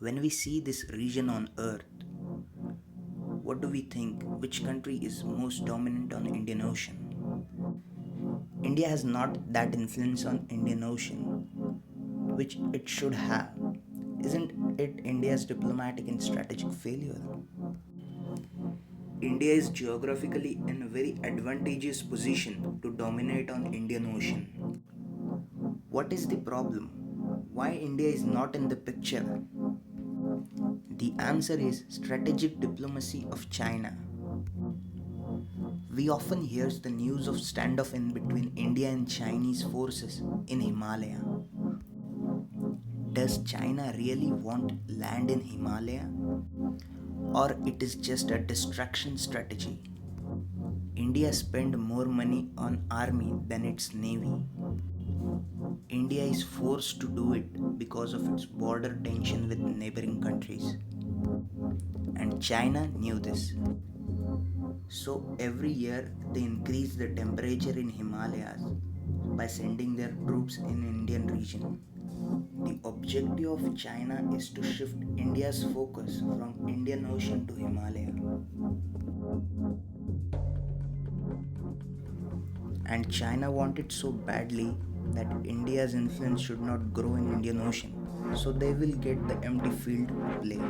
When we see this region on Earth, what do we think? Which country is most dominant on the Indian Ocean? India has not that influence on Indian Ocean, which it should have. Isn't it India's diplomatic and strategic failure? India is geographically in a very advantageous position to dominate on Indian Ocean. What is the problem? Why India is not in the picture? The answer is strategic diplomacy of China. We often hear the news of standoff in between India and Chinese forces in Himalaya. Does China really want land in Himalaya? Or it is just a distraction strategy? India spend more money on army than its navy. India is forced to do it because of its border tension with neighboring countries. And China knew this. So every year they increase the temperature in Himalayas by sending their troops in Indian region. The objective of China is to shift India's focus from Indian Ocean to Himalaya. And China wanted so badly that India's influence should not grow in Indian Ocean. So they will get the empty field to play.